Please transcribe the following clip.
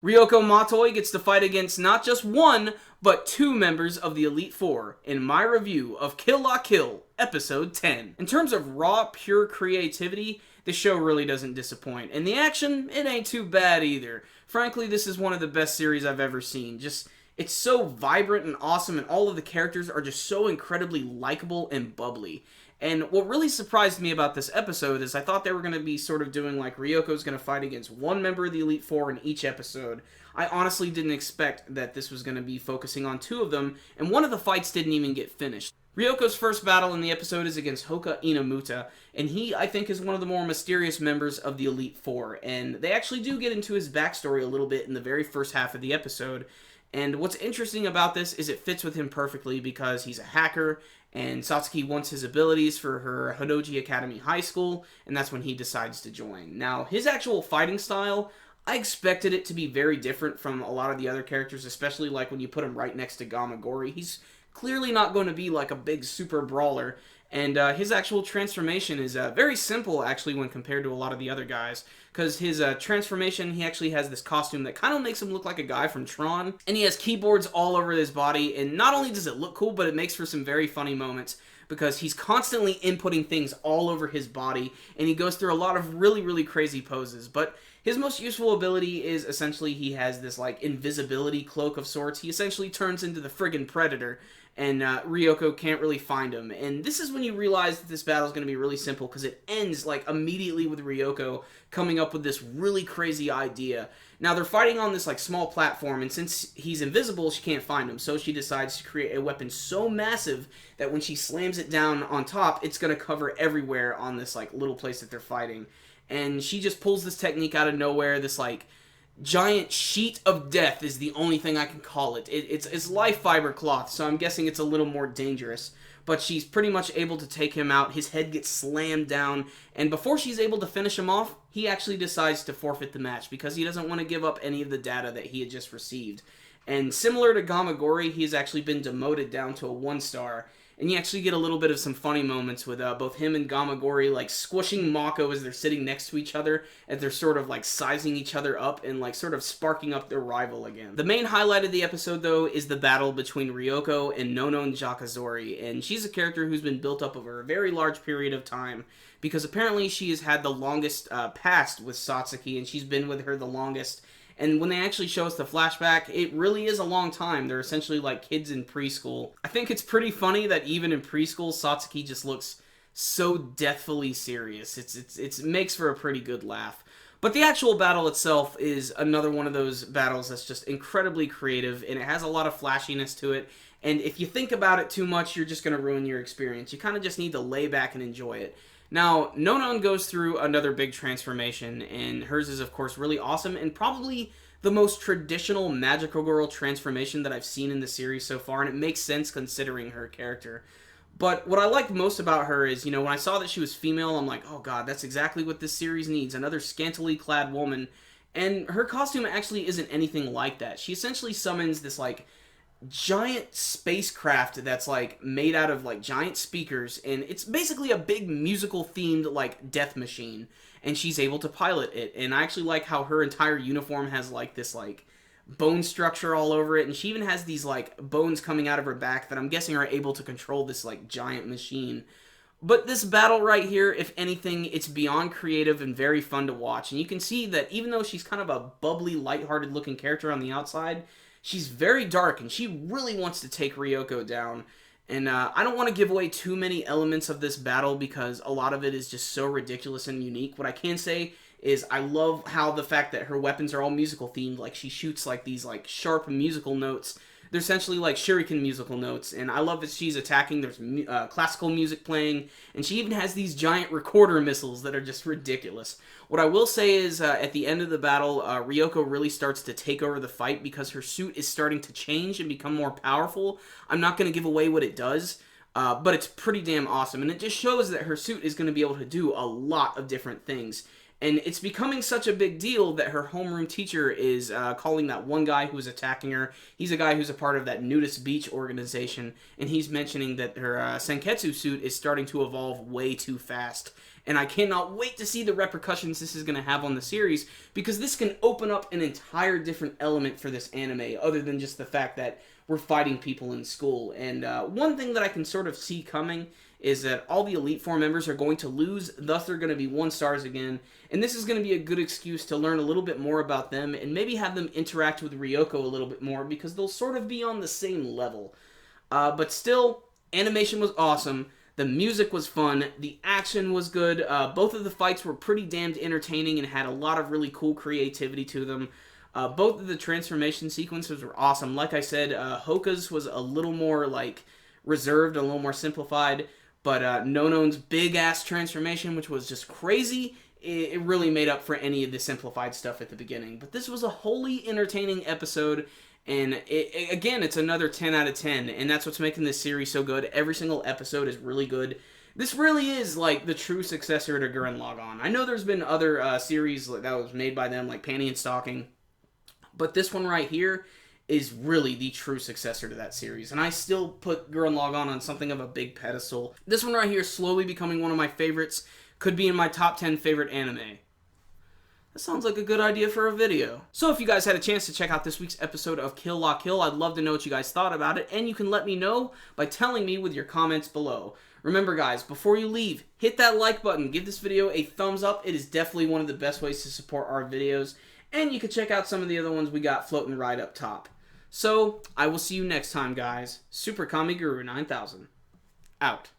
Ryuko Matoi gets to fight against not just one, but two members of the Elite Four in my review of Kill La Kill, Episode 10. In terms of raw, pure creativity, the show really doesn't disappoint. And the action, it ain't too bad either. Frankly, this is one of the best series I've ever seen. It's so vibrant and awesome, and all of the characters are just so incredibly likable and bubbly. And what really surprised me about this episode is I thought they were going to be sort of doing like Ryuko's going to fight against one member of the Elite Four in each episode. I honestly didn't expect that this was going to be focusing on two of them, and one of the fights didn't even get finished. Ryuko's first battle in the episode is against Hoka Inumuta, and he, I think, is one of the more mysterious members of the Elite Four, and they actually do get into his backstory a little bit in the very first half of the episode. And what's interesting about this is it fits with him perfectly because he's a hacker, and Satsuki wants his abilities for her Hodoji Academy High School, and that's when he decides to join. Now, his actual fighting style, I expected it to be very different from a lot of the other characters, especially like when you put him right next to Gamagori. He's clearly not going to be like a big super brawler, and his actual transformation is very simple, actually, when compared to a lot of the other guys. Because his transformation, he actually has this costume that kind of makes him look like a guy from Tron. And he has keyboards all over his body, and not only does it look cool, but it makes for some very funny moments. Because he's constantly inputting things all over his body, and he goes through a lot of really, really crazy poses. But his most useful ability is essentially he has this like invisibility cloak of sorts. He essentially turns into the friggin' Predator, and Ryuko can't really find him. And this is when you realize that this battle is going to be really simple, because it ends like immediately with Ryuko coming up with this really crazy idea. Now they're fighting on this like small platform, and since he's invisible, she can't find him. So she decides to create a weapon so massive that when she slams it down on top, it's going to cover everywhere on this like little place that they're fighting. And she just pulls this technique out of nowhere, this like giant sheet of death is the only thing I can call it. It's life fiber cloth, so I'm guessing it's a little more dangerous. But she's pretty much able to take him out. His head gets slammed down, and before she's able to finish him off, he actually decides to forfeit the match because he doesn't want to give up any of the data that he had just received. And similar to Gamagori, he has actually been demoted down to a 1-star. And you actually get a little bit of some funny moments with both him and Gamagori, like, squishing Mako as they're sitting next to each other, as they're sort of, like, sizing each other up and, like, sort of sparking up their rival again. The main highlight of the episode, though, is the battle between Ryuko and Nonon Jakuzure, and she's a character who's been built up over a very large period of time, because apparently she has had the longest past with Satsuki, and she's been with her the longest. And when they actually show us the flashback, it really is a long time. They're essentially like kids in preschool. I think it's pretty funny that even in preschool, Satsuki just looks so deathfully serious. It makes for a pretty good laugh. But the actual battle itself is another one of those battles that's just incredibly creative, and it has a lot of flashiness to it. And if you think about it too much, you're just going to ruin your experience. You kind of just need to lay back and enjoy it. Now, Nonon goes through another big transformation, and hers is, of course, really awesome, and probably the most traditional magical girl transformation that I've seen in the series so far, and it makes sense considering her character. But what I like most about her is, when I saw that she was female, I'm like, oh god, that's exactly what this series needs, another scantily clad woman. And her costume actually isn't anything like that. She essentially summons this, like, giant spacecraft that's like made out of like giant speakers, and it's basically a big musical themed like death machine, and she's able to pilot it. And I actually like how her entire uniform has like this like bone structure all over it, and she even has these like bones coming out of her back that I'm guessing are able to control this like giant machine. But this battle right here, if anything, it's beyond creative and very fun to watch. And you can see that even though she's kind of a bubbly, lighthearted looking character on the outside, she's very dark, and she really wants to take Ryuko down. And I don't want to give away too many elements of this battle because a lot of it is just so ridiculous and unique. What I can say is I love how the fact that her weapons are all musical themed. Like, she shoots like these like sharp musical notes. They're essentially like shuriken musical notes, and I love that she's attacking. There's classical music playing, and she even has these giant recorder missiles that are just ridiculous. What I will say is, at the end of the battle, Ryuko really starts to take over the fight because her suit is starting to change and become more powerful. I'm not going to give away what it does, but it's pretty damn awesome, and it just shows that her suit is going to be able to do a lot of different things. And it's becoming such a big deal that her homeroom teacher is calling that one guy who was attacking her. He's a guy who's a part of that nudist beach organization, and he's mentioning that her Senketsu suit is starting to evolve way too fast. and I cannot wait to see the repercussions this is going to have on the series, because this can open up an entire different element for this anime, other than just the fact that we're fighting people in school. And one thing that I can sort of see coming is that all the Elite Four members are going to lose, thus they're going to be 1-stars again, and this is going to be a good excuse to learn a little bit more about them, and maybe have them interact with Ryuko a little bit more, because they'll sort of be on the same level. But still, animation was awesome, the music was fun, the action was good, both of the fights were pretty damned entertaining and had a lot of really cool creativity to them. Both of the transformation sequences were awesome. Like I said, Hoka's was a little more, like, reserved, a little more simplified, but Nonon's big-ass transformation, which was just crazy, it really made up for any of the simplified stuff at the beginning. But this was a wholly entertaining episode, and again, it's another 10 out of 10, and that's what's making this series so good. Every single episode is really good. This really is, like, the true successor to Gurren Lagann. I know there's been other series that was made by them, like Panty and Stocking, but this one right here is really the true successor to that series, and I still put Gurren Lagann on something of a big pedestal. This one right here is slowly becoming one of my favorites, could be in my top 10 favorite anime. That sounds like a good idea for a video. So if you guys had a chance to check out this week's episode of Kill La Kill, I'd love to know what you guys thought about it, and you can let me know by telling me with your comments below. Remember guys, before you leave, hit that like button, give this video a thumbs up. It is definitely one of the best ways to support our videos, and you can check out some of the other ones we got floating right up top. So, I will see you next time, guys. Super Kami Guru 9000. Out.